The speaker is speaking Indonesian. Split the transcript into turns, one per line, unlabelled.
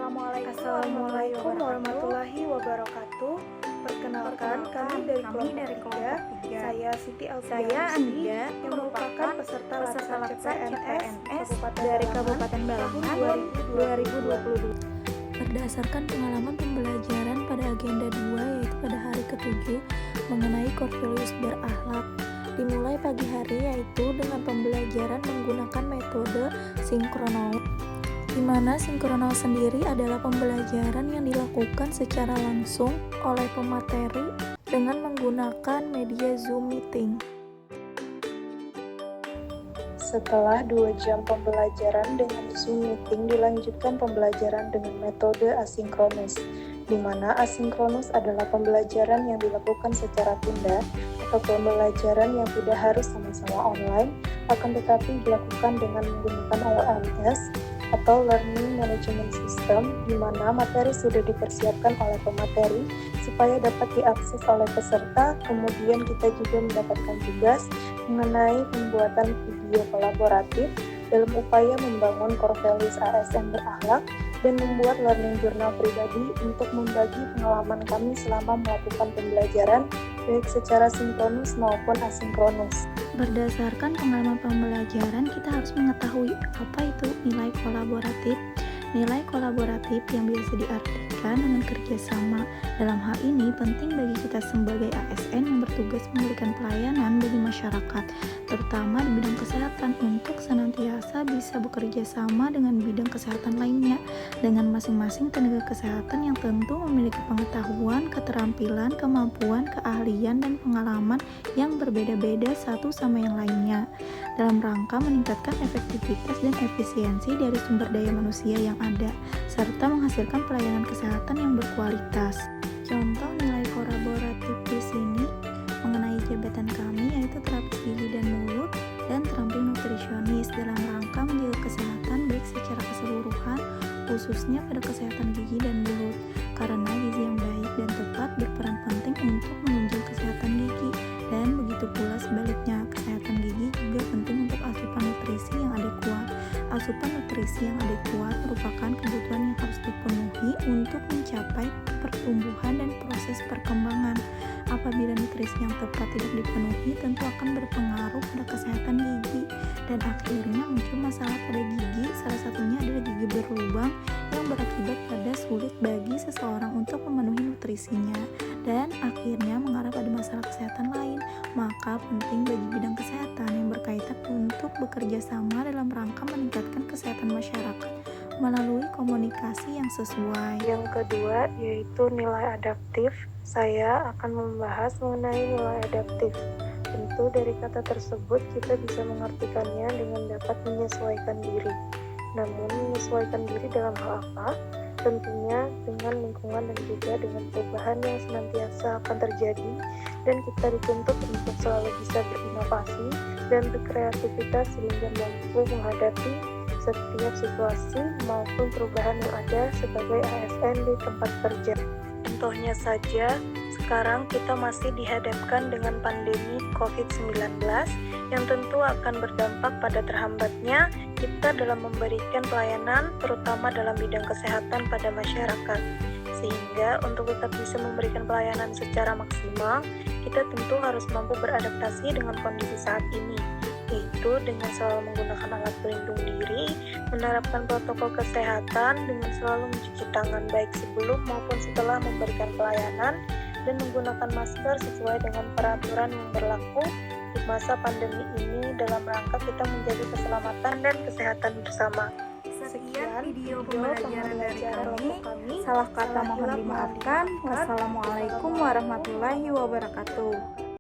Assalamualaikum warahmatullahi wabarakatuh. Perkenalkan, kami dari kelompok 3. Saya Siti
Saya Anda
yang merupakan peserta latsar CPNS
dari Kabupaten Balangan tahun 2022.
Berdasarkan pengalaman pembelajaran pada agenda 2 yaitu pada hari ke-7 mengenai core values berakhlak, dimulai pagi hari yaitu dengan pembelajaran menggunakan metode sinkronal, di mana sinkronal sendiri adalah pembelajaran yang dilakukan secara langsung oleh pemateri dengan menggunakan media Zoom meeting.
Setelah 2 jam pembelajaran dengan Zoom meeting, dilanjutkan pembelajaran dengan metode asinkronus, di mana asinkronus adalah pembelajaran yang dilakukan secara tunda atau pembelajaran yang tidak harus sama-sama online, akan tetapi dilakukan dengan menggunakan LMS atau Learning Management System, di mana materi sudah dipersiapkan oleh pemateri supaya dapat diakses oleh peserta. Kemudian kita juga mendapatkan tugas mengenai pembuatan video kolaboratif dalam upaya membangun core values ASN berakhlak dan membuat learning journal pribadi untuk membagi pengalaman kami selama melakukan pembelajaran baik secara sinkronus maupun asinkronus.
Berdasarkan pengalaman pembelajaran, kita harus mengetahui apa itu nilai kolaboratif. Nilai kolaboratif yang biasa diartikan dengan kerjasama. Dalam hal ini penting bagi kita sebagai ASN yang bertugas memberikan pelayanan bagi masyarakat, terutama di bidang kesehatan, untuk senantiasa bisa bekerja sama dengan bidang kesehatan lainnya, dengan masing-masing tenaga kesehatan yang tentu memiliki pengetahuan, keterampilan, kemampuan, keahlian, dan pengalaman yang berbeda-beda satu sama yang lainnya, dalam rangka meningkatkan efektivitas dan efisiensi dari sumber daya manusia yang ada, serta menghasilkan pelayanan kesehatan yang berkualitas. Contoh nilai kolaboratif di sini mengenai jabatan kami yaitu terapis gigi dan mulut dan terampil nutrisionis dalam rangka menjaga kesehatan baik secara keseluruhan, khususnya pada kesehatan gigi dan mulut, karena gizi yang baik dan tepat berperan penting untuk menunjang kesehatan gigi, dan begitu pula sebaliknya, kesehatan gigi juga penting untuk asupan nutrisi yang adekuat. Asupan nutrisi yang adekuat merupakan kebutuhan yang harus dipenuhi untuk mencapai pertumbuhan dan proses perkembangan. Apabila nutrisi yang tepat tidak dipenuhi, tentu akan berpengaruh pada kesehatan gigi, dan akhirnya muncul masalah pada gigi. Salah satunya adalah gigi berlubang yang berakibat pada sulit bagi seseorang untuk memenuhi nutrisinya, dan akhirnya mengarah pada masalah kesehatan lain. Maka penting bagi bidang kesehatan yang berkaitan untuk bekerja sama dalam rangka meningkatkan kesehatan masyarakat melalui komunikasi yang sesuai.
Yang kedua yaitu nilai adaptif. Saya akan membahas mengenai nilai adaptif. Tentu dari kata tersebut kita bisa mengartikannya dengan dapat menyesuaikan diri. Namun menyesuaikan diri dalam hal apa? Tentunya dengan lingkungan dan juga dengan perubahan yang senantiasa akan terjadi, dan kita dituntut untuk selalu bisa berinovasi dan berkreativitas sehingga mampu menghadapi setiap situasi maupun perubahan yang ada sebagai ASN di tempat kerja. Contohnya saja, sekarang kita masih dihadapkan dengan pandemi COVID-19 yang tentu akan berdampak pada terhambatnya kita dalam memberikan pelayanan, terutama dalam bidang kesehatan pada masyarakat. Sehingga untuk tetap bisa memberikan pelayanan secara maksimal, kita tentu harus mampu beradaptasi dengan kondisi saat ini, yaitu dengan selalu menggunakan alat pelindung diri, menerapkan protokol kesehatan dengan selalu mencuci tangan baik sebelum maupun setelah memberikan pelayanan, dan menggunakan masker sesuai dengan peraturan yang berlaku di masa pandemi ini dalam rangka kita menjaga keselamatan dan kesehatan bersama.
Sekian video pembelajaran dari kami. Salah kata mohon dimaafkan. Wassalamualaikum warahmatullahi wabarakatuh.